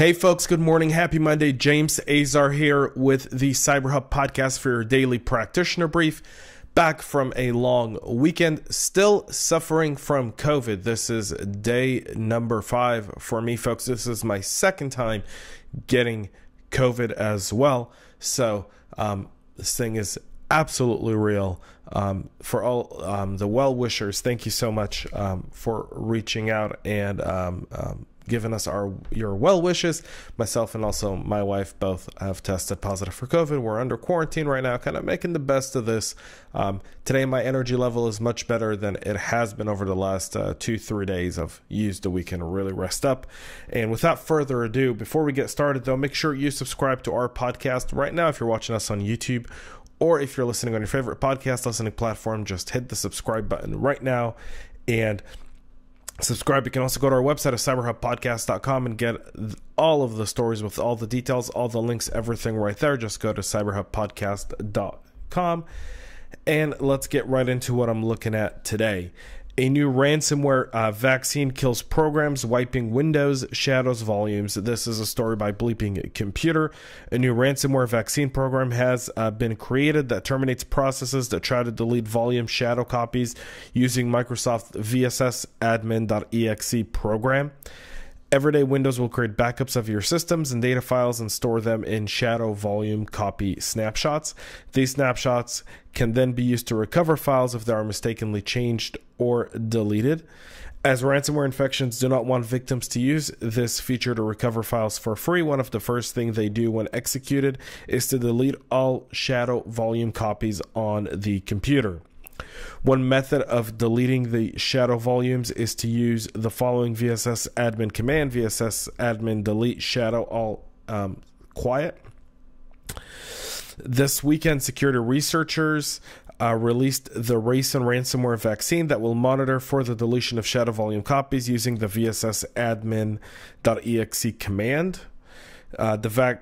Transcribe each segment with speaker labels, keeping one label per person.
Speaker 1: Hey folks, good morning. Happy Monday. James Azar here with the CyberHub Podcast for your daily Practitioner Brief. Back from a long weekend, still suffering from COVID. This is day number 5 for me, folks. This is my second time getting COVID as well. So this thing is absolutely real. For all the well-wishers, thank you so much for reaching out and giving us your well wishes. Myself and also my wife both have tested positive for COVID. We're under quarantine right now, kind of making the best of this. Today my energy level is much better than it has been over the last 2-3 days. I've used the weekend to really rest up. And without further ado, before we get started though, make sure you subscribe to our podcast right now if you're watching us on YouTube, or if you're listening on your favorite podcast listening platform, just hit the subscribe button right now and subscribe. You can also go to our website at cyberhubpodcast.com and get all of the stories with all the details, all the links, everything right there. Just go to cyberhubpodcast.com and let's get right into what I'm looking at today. A new ransomware vaccine kills programs, wiping Windows, shadows volumes. This is a story by Bleeping Computer. A new ransomware vaccine program has been created that terminates processes that try to delete volume shadow copies using Microsoft VSS admin.exe program. Everyday Windows will create backups of your systems and data files and store them in shadow volume copy snapshots. These snapshots can then be used to recover files if they are mistakenly changed or deleted. As ransomware infections do not want victims to use this feature to recover files for free, one of the first things they do when executed is to delete all shadow volume copies on the computer. One method of deleting the shadow volumes is to use the following VSS admin command: VSS admin delete shadow all quiet. This weekend, security researchers released the ransomware vaccine that will monitor for the deletion of shadow volume copies using the VSS admin.exe command. The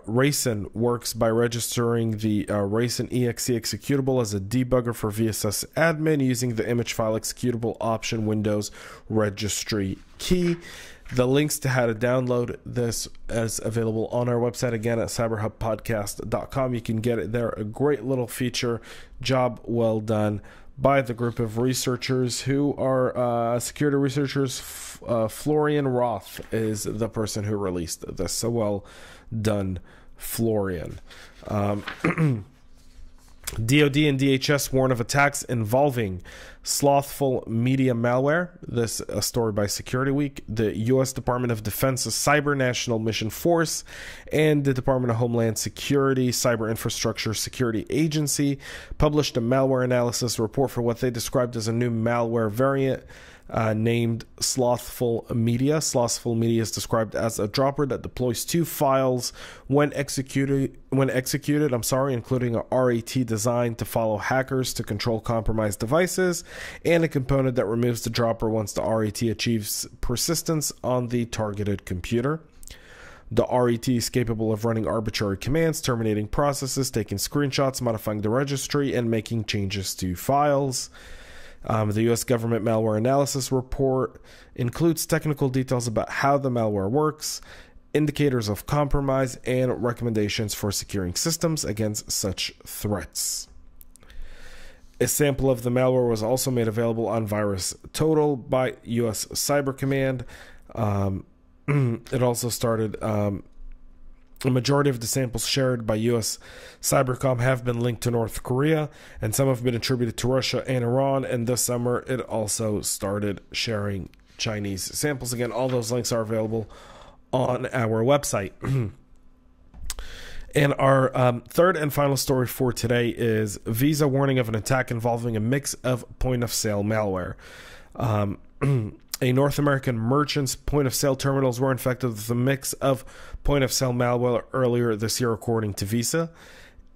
Speaker 1: Racin works by registering the Racin exe executable as a debugger for VSS admin using the image file executable option Windows registry key. The links to how to download this is available on our website again at cyberhubpodcast.com. You can get it there. A great little feature. Job well done by the group of researchers who are security researchers. Florian Roth is the person who released this. So well done, Florian. DoD and DHS warn of attacks involving SLOTHFULMEDIA malware. This a story by Security Week. The U.S. Department of Defense's Cyber National Mission Force and the Department of Homeland Security Cyber Infrastructure Security Agency published a malware analysis report for what they described as a new malware variant named SLOTHFULMEDIA. SLOTHFULMEDIA is described as a dropper that deploys 2 files when executed, including a RAT designed to follow hackers to control compromised devices, and a component that removes the dropper once the RAT achieves persistence on the targeted computer. The RAT is capable of running arbitrary commands, terminating processes, taking screenshots, modifying the registry, and making changes to files. The U.S. government malware analysis report includes technical details about how the malware works, indicators of compromise, and recommendations for securing systems against such threats. A sample of the malware was also made available on VirusTotal by U.S. Cyber Command. It also started... A majority of the samples shared by U.S. Cybercom have been linked to North Korea, and some have been attributed to Russia and Iran, and this summer it also started sharing Chinese samples. Again, all those links are available on our website. And our third and final story for today is Visa warning of an attack involving a mix of point-of-sale malware. A North American merchant's point-of-sale terminals were infected with a mix of point-of-sale malware earlier this year, according to Visa.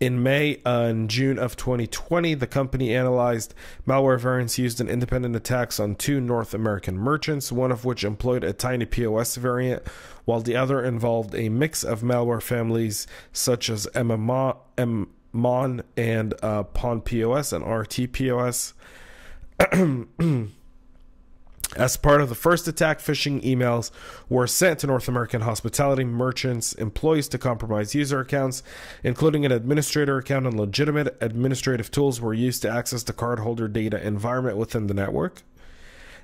Speaker 1: In May and June of 2020, the company analyzed malware variants used in independent attacks on 2 North American merchants, one of which employed a tiny POS variant, while the other involved a mix of malware families such as MMON and PON POS and RT POS. As part of the first attack, phishing emails were sent to North American hospitality merchants, employees to compromise user accounts, including an administrator account, and legitimate administrative tools were used to access the cardholder data environment within the network.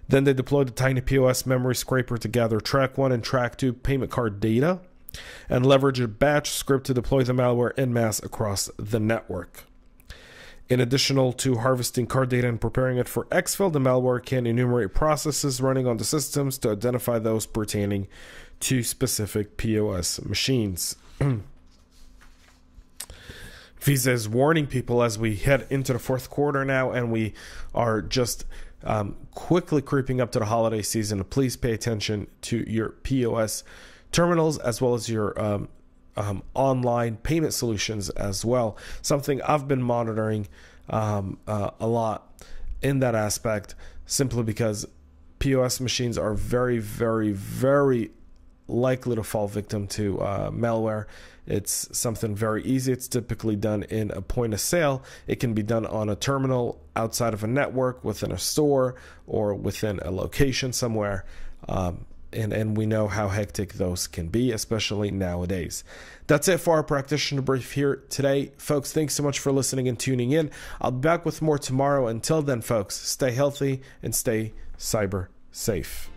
Speaker 1: Then they deployed a tiny POS memory scraper to gather Track 1 and Track 2 payment card data and leverage a batch script to deploy the malware en masse across the network. In addition to harvesting card data and preparing it for exfil, the malware can enumerate processes running on the systems to identify those pertaining to specific POS machines. Visa is warning people as we head into the fourth quarter now, and we are just quickly creeping up to the holiday season. Please pay attention to your POS terminals as well as your online payment solutions as well. Something I've been monitoring a lot in that aspect, simply because POS machines are very, very, very likely to fall victim to malware. It's something very easy. It's typically done in a point of sale. It can be done on a terminal outside of a network, within a store, or within a location somewhere. And we know how hectic those can be, especially nowadays. That's it for our Practitioner Brief here today. Folks, thanks so much for listening and tuning in. I'll be back with more tomorrow. Until then, folks, stay healthy and stay cyber safe.